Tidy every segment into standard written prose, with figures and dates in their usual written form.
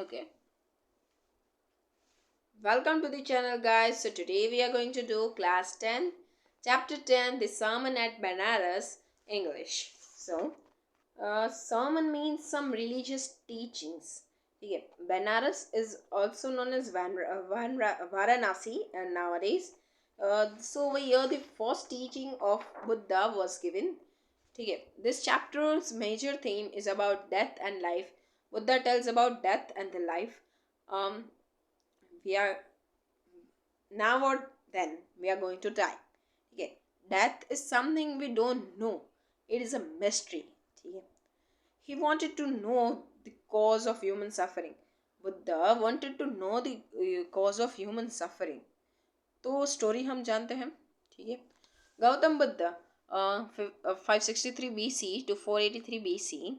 Okay, welcome to the channel, guys. So, today we are going to do class 10, chapter 10, the sermon at Benares, English. Sermon means some religious teachings. Okay. Benares is also known as Varanasi and nowadays. Over here, the first teaching of Buddha was given. Okay. This chapter's major theme is about death and life. Buddha tells about death and the life. Um, we are now or then we are going to die. Okay. Death is something we don't know. It is a mystery. Okay. He wanted to know the cause of human suffering. Buddha wanted to know the cause of human suffering. तो story हम जानते हैं. ठीक है. Gautam Buddha 563 BC to 483 BC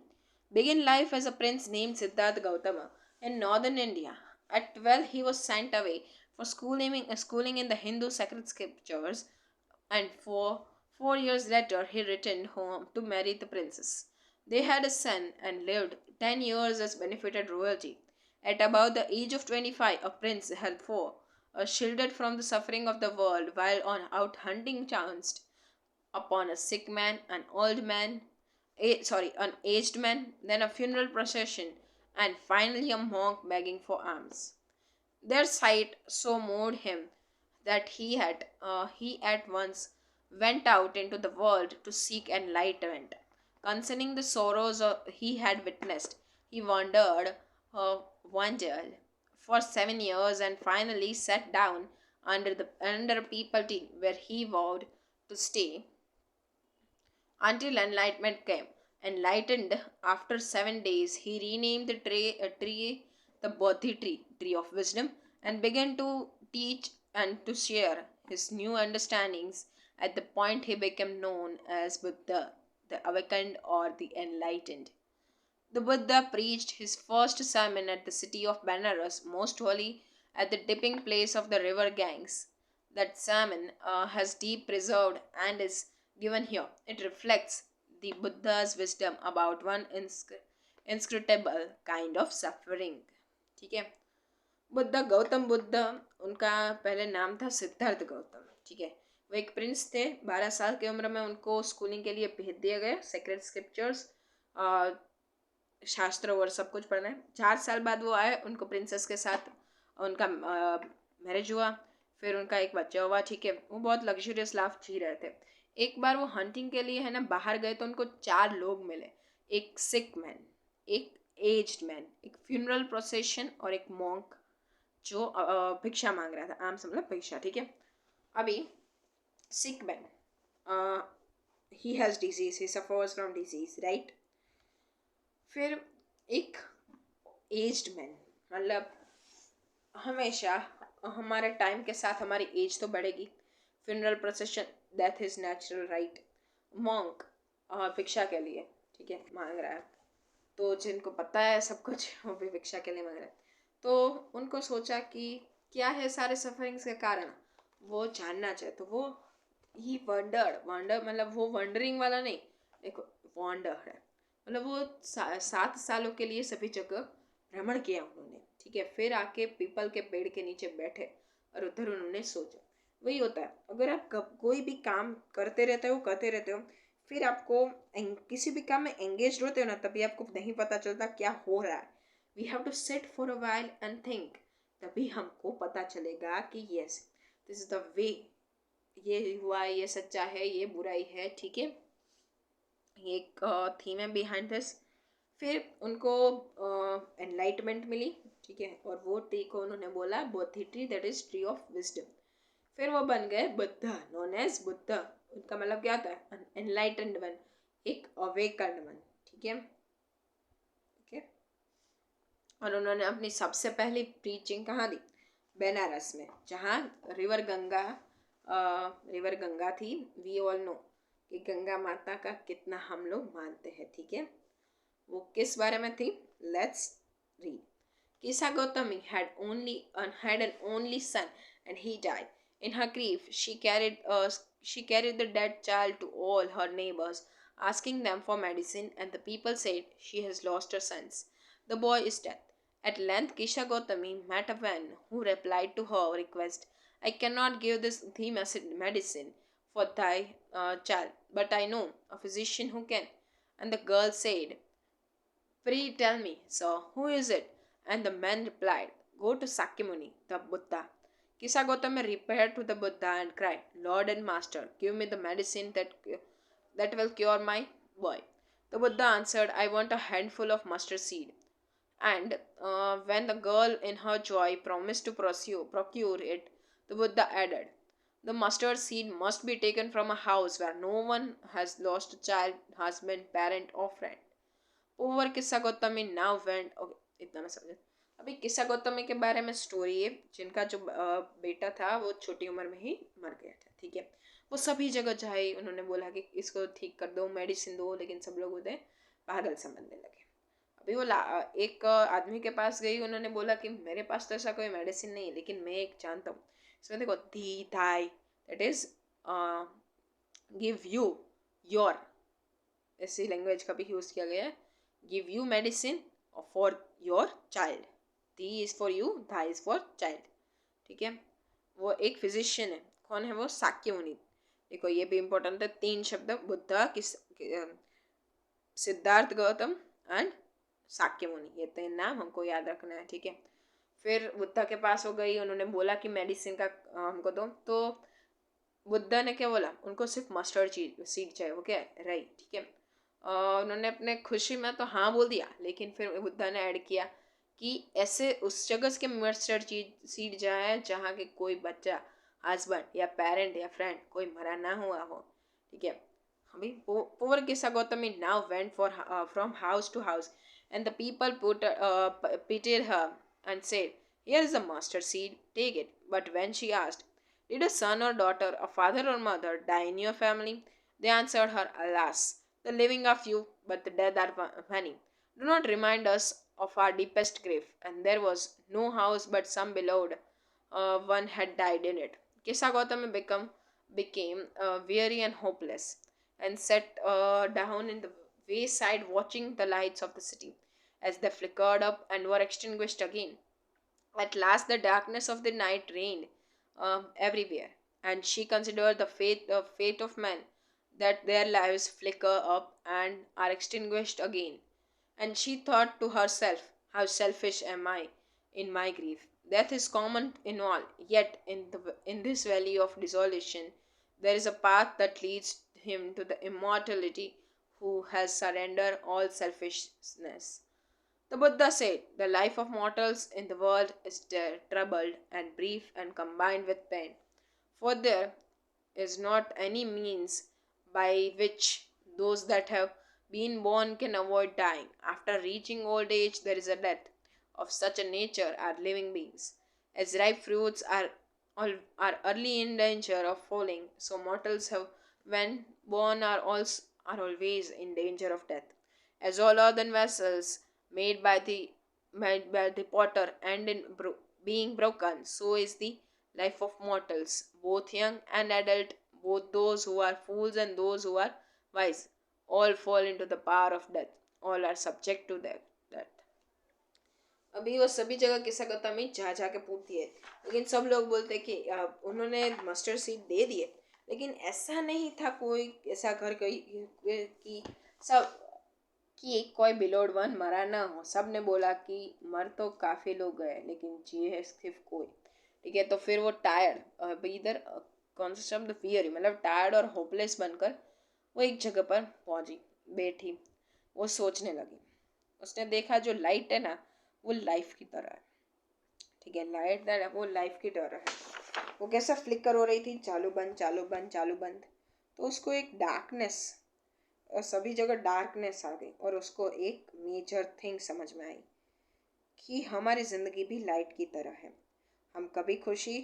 began life as a prince named Siddhartha Gautama in northern India. At 12 he was sent away for schooling in the Hindu sacred scriptures, and for 4 years later he returned home to marry the princess. They had a son and lived 10 years as benefited royalty. At about the age of 25, a prince had shielded from the suffering of the world while on out hunting chanced upon a sick man, an old man, an aged man, then a funeral procession, and finally a monk begging for alms. Their sight so moved him that he at once went out into the world to seek enlightenment. Concerning the sorrows he had witnessed, he wandered for 7 years and finally sat down under a peepal tree where he vowed to stay until enlightenment came. Enlightened after 7 days, he renamed the tree the Bodhi tree, tree of wisdom, and began to teach and to share his new understandings. At the point, he became known as Buddha, the awakened or the enlightened. The Buddha preached his first sermon at the city of Benares, most holy, at the dipping place of the river Ganges. That sermon has deep preserved and is given here. It reflects the Buddha's wisdom about one inscrutable kind of suffering. ठीक है. बुद्ध गौतम बुद्ध उनका पहले नाम था सिद्धार्थ गौतम. ठीक है. वो एक प्रिंस थे. 12 साल की उम्र में उनको स्कूलिंग के लिए भेज दिया गया. सेक्रेट स्क्रिप्चर्स, शास्त्र और सब कुछ पढ़ना है. 4 साल बाद वो आए, उनको प्रिंसेस के साथ उनका मैरिज हुआ. फिर उनका एक बच्चा हुआ. ठीक है. वो बहुत लग्जरियस लाइफ जी रहे थे. एक बार वो हंटिंग के लिए है ना बाहर गए तो उनको 4 लोग मिले. एक सिक मैन, एक एज्ड मैन, एक फ्यूनरल प्रोसेशन और एक मॉन्क जो भिक्षा मांग रहा था. आम समझ भिक्षा. ठीक है. अभी सिक man, he has disease, he suffers from disease, right. फिर एक एज्ड मैन, मतलब हमेशा हमारे टाइम के साथ हमारी एज तो बढ़ेगी. Funeral procession, death is natural, right. Monk भिक्षा के लिए, ठीक है, मांग रहा है. तो जिनको पता है सब कुछ वो भी भिक्षा के लिए मांग रहा है. तो उनको सोचा कि क्या है सारे सफरिंग्स के कारण, वो जानना चाहे. तो वो ही वंडर मतलब वो वंडरिंग वाला नहीं, देखो वॉन्डर है मतलब वो 7 सालों के लिए सभी जगह भ्रमण किया उन्होंने. ठीक है. फिर आके पीपल के पेड़ के नीचे बैठे और उधर उन्होंने सोचा. वही होता है, अगर आप कोई भी काम करते रहते हो फिर आपको किसी भी काम में एंगेज होते हो ना, तभी आपको नहीं पता चलता क्या हो रहा है. We have to sit for a while and think. तभी हमको पता चलेगा कि yes, this is the way, ये हुआ, ये सच्चा है, ये बुराई है. ठीक है. ये एक थीम है बिहाइंड दिस. फिर उनको एनलाइटमेंट मिली. ठीक है. और वो ट्री को उन्होंने बोला Bodhi tree, that is tree of wisdom. फिर वो बन गए बुद्धा, नोन एज बुद्धा. उनका मतलब क्या होता है? एनलाइटेंड वन, एक अवेकन्ड वन. ठीक है. ओके. और उन्होंने अपनी सबसे पहली प्रीचिंग कहाँ दी? बेनारस में, जहाँ रिवर गंगा थी. वी ऑल नो कि गंगा माता का कितना हम लोग मानते हैं. ठीक है. वो किस बारे में थी? Let's read. Kisa Gautami had an only son, and he died. In her grief, she carried the dead child to all her neighbors, asking them for medicine, and the people said, "She has lost her sons. The boy is dead." At length Kisha Gautami met a man who replied to her request. I cannot give thee medicine for thy child, but I know a physician who can. And the girl said, pray tell me, sir, who is it? And the man replied, go to Sakyamuni, the Buddha. Kisa Gautama repaired to the Buddha and cried, Lord and Master, give me the medicine that will cure my boy. The Buddha answered, I want a handful of mustard seed. And when the girl, in her joy, promised to procure it, the Buddha added, the mustard seed must be taken from a house where no one has lost a child, husband, parent, or friend. Over किस्सा Gautami now went, okay इतना मैं समझा। अभी किस्सा गौतमी के बारे में story है जिनका जो बेटा था वो छोटी उम्र में ही मर गया था, ठीक है। वो सभी जगह जाए, उन्होंने बोला कि इसको ठीक कर दो, मेडिसिन दो, लेकिन सब लोग उन्हें पागल समझने लगे। अभी वो एक आदमी के पास गई, उन्होंने बोला कि मेरे पास तो ऐसा कोई मेडिसिन नहीं है, लेकिन मैं एक जानता हूँ। इसमें देखो the Thai, that is give you your, ऐसी लैंग्वेज का भी यूज़ किया गया है। Give you medicine for your child, दी इज फॉर यू, धा इज फॉर चाइल्ड, ठीक है। वो एक फिजिशियन है, कौन है वो? साक्य मुनि। देखो ये भी इंपॉर्टेंट है, 3 शब्द, बुद्धा, सिद्धार्थ गौतम एंड साक्य मुनि, ये 3 नाम हमको याद रखना है, ठीक है। फिर बुद्धा के पास हो गई, उन्होंने बोला कि मेडिसिन का हमको दो, तो बुद्धा ने क्या बोला? उनको सिर्फ मस्टर्ड सीड चाहिए, वो क्या है? राई, ठीक है। उन्होंने अपने खुशी में तो हाँ बोल दिया, लेकिन फिर बुद्धा ने ऐड किया कि ऐसे उस जगह के मस्टर्ड सीड जाए जहाँ के कोई बच्चा, हस्बैंड या पेरेंट या फ्रेंड कोई मरा ना हुआ हो, ठीक है। अभी poor Kisa Gautami now went from house to house, and the people pitied her and said, here is a mustard seed, take it. But when she asked, did a son or daughter, a father or mother die in your family? They answered her, alas, the living are few, but the dead are many. Do not remind us of our deepest grief. And there was no house but some beloved one had died in it. Kisa Gautami became weary and hopeless, and sat down in the wayside watching the lights of the city as they flickered up and were extinguished again. At last, the darkness of the night reigned everywhere, and she considered the fate of men, that their lives flicker up and are extinguished again. And she thought to herself, how selfish am I in my grief. Death is common in all, yet in this valley of desolation there is a path that leads him to the immortality who has surrendered all selfishness. The Buddha said, the life of mortals in the world is troubled and brief and combined with pain. For there is not any means by which those that have been born can avoid dying. After reaching old age, there is a death. Of such a nature are living beings. As ripe fruits are early in danger of falling, so mortals have, when born, are always in danger of death. As all earthen vessels made by the potter end in being broken, so is the life of mortals, both young and adult, both those who are fools and those who are wise. All fall into the power of death. All are subject to death. अभी वो सभी जगह किस्सा गौतमी जा जा के पूछती है, लेकिन सब लोग बोलते कि उन्होंने मस्टर्ड सीड दे दिए, लेकिन ऐसा नहीं था कोई ऐसा घर कि सब कि एक कोई बिलोड वन मरा ना हो। सब ने बोला कि मर तो काफ़ी लोग गए, लेकिन जिए है सिर्फ कोई, ठीक है। तो फिर वो टायर्ड, अभी इधर कौन सा शब्द, फियर, मतलब टायर्ड और होपलेस बनकर वो एक जगह पर पहुंची, बैठी, वो सोचने लगी। उसने देखा जो लाइट है ना, वो लाइफ की तरह है, ठीक है। लाइट दैट वो लाइफ की तरह है, वो कैसा फ्लिकर हो रही थी, चालू बंद चालू बंद चालू बंद। तो उसको एक डार्कनेस, और सभी जगह डार्कनेस आ गई, और उसको एक मेजर थिंग समझ में आई कि हमारी ज़िंदगी भी लाइट की तरह है। हम कभी खुशी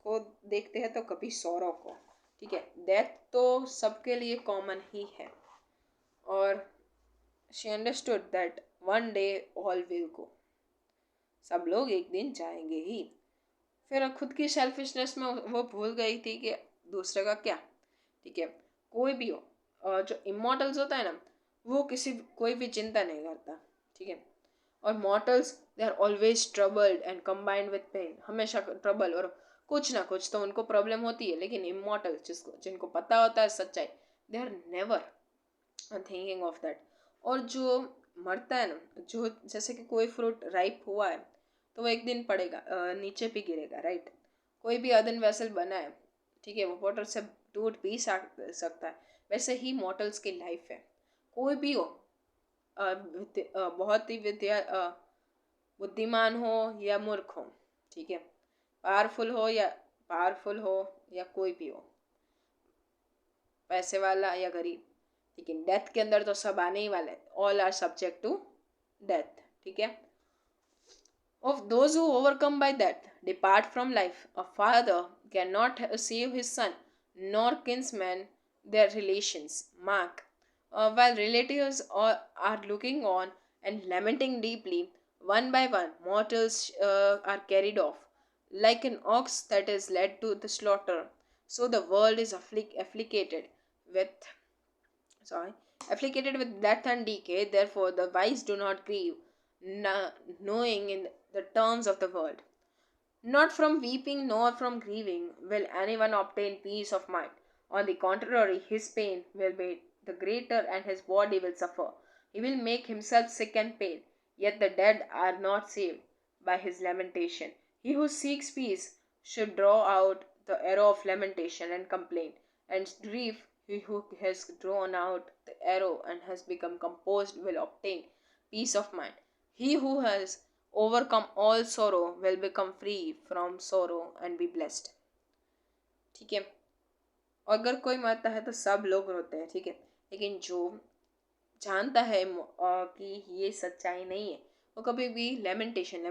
को देखते हैं तो कभी सौरव को, ठीक है। डेथ तो सबके लिए कॉमन ही है, और she understood that one day all will go, सब लोग एक दिन जाएंगे ही। फिर खुद की सेल्फिशनेस में वो भूल गई थी कि दूसरे का क्या, ठीक है। कोई भी हो, जो इमोर्टल्स होता है ना, वो कोई भी चिंता नहीं करता, ठीक है। और mortals they are always troubled and combined with pain, हमेशा ट्रबल और कुछ ना कुछ तो उनको प्रॉब्लम होती है, लेकिन इमोर्टल जिनको पता होता है सच्चाई, they are never thinking of that. और जो मरता है ना, जो जैसे कि कोई फ्रूट राइप हुआ है तो वो एक दिन पड़ेगा, नीचे भी गिरेगा, राइट। कोई भी अर्दन वेसल बना है, ठीक है, वो वाटर से टूट भी सकता है। वैसे ही मॉर्टल्स की लाइफ है। कोई भी हो, बहुत ही बुद्धिमान हो या मूर्ख हो, ठीक है, पावरफुल हो या कोई भी हो, पैसे वाला या गरीब, लेकिन डेथ के अंदर तो सब आने ही वाले, all are subject to death, ठीक है। Of those who overcome by death depart from life. A father cannot save his son, nor kinsmen their relations. Mark. While relatives are looking on and lamenting deeply, one by one, mortals are carried off. Like an ox that is led to the slaughter, so the world is with sorry, afflicted with death and decay. Therefore, the wise do not grieve, knowing in the terms of the world. Not from weeping nor from grieving will anyone obtain peace of mind. On the contrary, his pain will be the greater and his body will suffer. He will make himself sick and pain. Yet the dead are not saved by his lamentation. He who seeks peace should draw out the arrow of lamentation and complaint, and grief, he who has drawn out the arrow and has become composed will obtain peace of mind. He who has overcome all sorrow will become free from sorrow and be blessed. ठीक है। अगर कोई मरता है तो सब लोग रोते हैं, ठीक है, लेकिन जो जानता है कि ये सच्चाई नहीं है, वो कभी भी लेमेंटेशन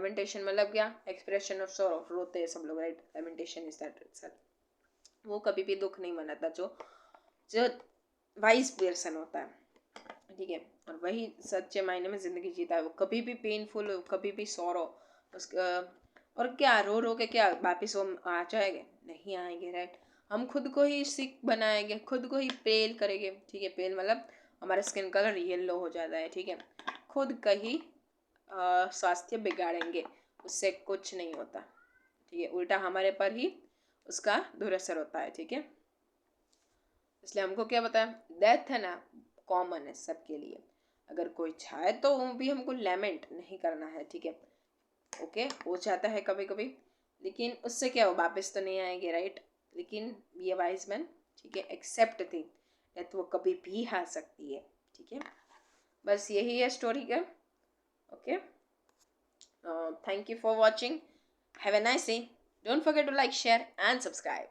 मतलब क्या, एक्सप्रेशन ऑफ सॉरो, रोते हैं सब लोग, right. Lamentation is that itself. वो कभी भी दुख नहीं मनाता, जो जो वाइज पर्सन होता है, ठीक है, और वही सच्चे मायने में ज़िंदगी जीता है। वो कभी भी पेनफुल हो, कभी भी सॉरो, उसका और क्या रो रो के क्या वापिस वो आ जाएंगे, नहीं आएंगे, राइट। हम खुद को ही सिक बनाएंगे, खुद को ही पेल करेंगे, ठीक है। पेल मतलब हमारा स्किन कलर येलो हो जाता है, ठीक है। खुद का ही स्वास्थ्य बिगाड़ेंगे, उससे कुछ नहीं होता, ठीक है। उल्टा हमारे पर ही उसका दुरअसर होता है, ठीक है। इसलिए हमको क्या बताया, डेथ है ना, कॉमन है सबके लिए। अगर कोई चाहे तो वो भी हमको लेमेंट नहीं करना है, ठीक है। ओके, हो जाता है कभी कभी, लेकिन उससे क्या हो, वापस तो नहीं आएंगे, राइट। लेकिन बी ए वाइज मैन, ठीक है, एक्सेप्ट थिंग डेथ वो कभी भी आ सकती है, ठीक है। बस यही है स्टोरी का। Okay, thank you for watching, have a nice day, don't forget to like, share and subscribe.